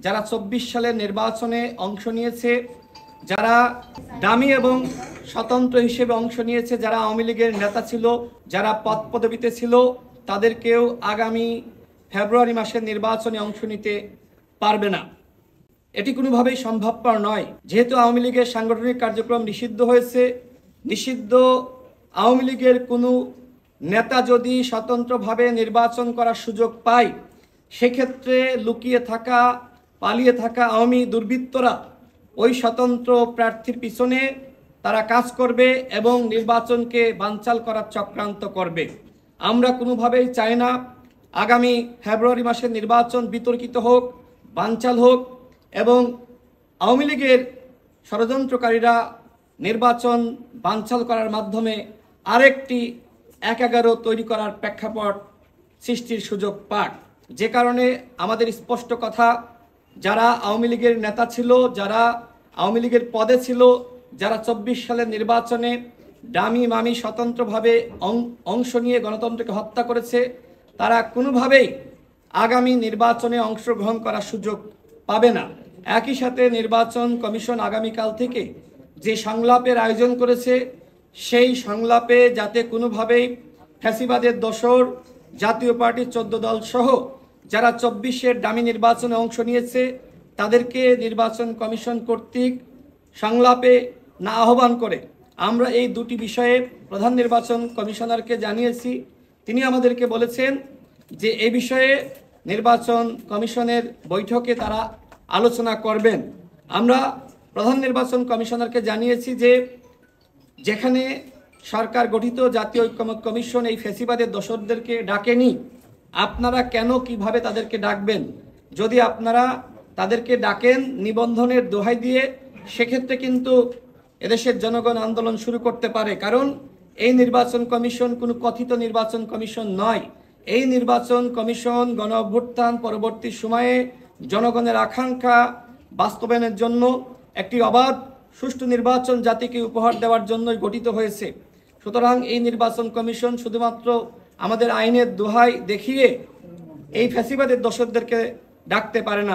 যারা 24 সালের নির্বাচনে অংশ নিয়েছে, যারা দামি এবং স্বতন্ত্র হিসেবে অংশ নিয়েছে, যারা আওয়ামী লীগের নেতা ছিল, যারা পদ পদবিতে ছিল, তাদেরকেও আগামী ফেব্রুয়ারি মাসের নির্বাচনে অংশ নিতে পারবে না। এটি কোনোভাবেই সম্ভবপর নয়। যেহেতু আওয়ামী লীগের সাংগঠনিক কার্যক্রম নিষিদ্ধ হয়েছে, নিষিদ্ধ আওয়ামী লীগের কোনো নেতা যদি স্বতন্ত্রভাবে নির্বাচন করার সুযোগ পায়, সেক্ষেত্রে লুকিয়ে থাকা, পালিয়ে থাকা আওয়ামী দুর্বৃত্তরা ওই স্বতন্ত্র প্রার্থীর পিছনে তারা কাজ করবে এবং নির্বাচনকে বানচাল করার চক্রান্ত করবে। আমরা কোনোভাবেই চাই না আগামী ফেব্রুয়ারি মাসের নির্বাচন বিতর্কিত হোক, বানচাল হোক এবং আওয়ামী লীগের ষড়যন্ত্রকারীরা নির্বাচন বানচাল করার মাধ্যমে আরেকটি ১/১১ তৈরি করার প্রেক্ষাপট সৃষ্টির সুযোগ পাক। যে কারণে আমাদের স্পষ্ট কথা, যারা আওয়ামী লীগের নেতা ছিল, যারা আওয়ামী লীগের পদে ছিল, যারা 24 সালের নির্বাচনে ডামি মামি স্বতন্ত্রভাবে অংশ নিয়ে গণতন্ত্রকে হত্যা করেছে, তারা কোনোভাবেই আগামী নির্বাচনে অংশগ্রহণ করার সুযোগ পাবে না। একই সাথে নির্বাচন কমিশন আগামীকাল থেকে যে সংলাপের আয়োজন করেছে, সেই সংলাপে যাতে কোনোভাবেই ফ্যাসিবাদের দোসর, জাতীয় পার্টির 14 দল সহ যারা 24-এর দামি নির্বাচনে অংশ নিয়েছে, তাদেরকে নির্বাচন কমিশন কর্তৃক সংলাপে না আহ্বান করে আমরা এই দুটি বিষয়ে প্রধান নির্বাচন কমিশনারকে জানিয়েছি। তিনি আমাদেরকে বলেছেন যে এই বিষয়ে নির্বাচন কমিশনের বৈঠকে তারা আলোচনা করবেন। আমরা প্রধান নির্বাচন কমিশনারকে জানিয়েছি যে যেখানে সরকার গঠিত জাতীয় ঐক্যমত্য কমিশন এই ফ্যাসিবাদের দোসরদেরকে ডাকেনি, আপনারা কেন কিভাবে তাদেরকে ডাকবেন? যদি আপনারা তাদেরকে ডাকেন নিবন্ধনের দোহাই দিয়ে, সেক্ষেত্রে কিন্তু এদেশের জনগণ আন্দোলন শুরু করতে পারে। কারণ এই নির্বাচন কমিশন কোনো কথিত নির্বাচন কমিশন নয়। এই নির্বাচন কমিশন গণ অভ্যুত্থান পরবর্তী সময়ে জনগণের আকাঙ্ক্ষা বাস্তবায়নের জন্য একটি অবাধ সুষ্ঠু নির্বাচন জাতিকে উপহার দেওয়ার জন্যই গঠিত হয়েছে। সুতরাং এই নির্বাচন কমিশন শুধুমাত্র আমাদের আইনের দোহাই দেখিয়ে এই ফ্যাসিবাদের দোসরদেরকে ডাকতে পারে না।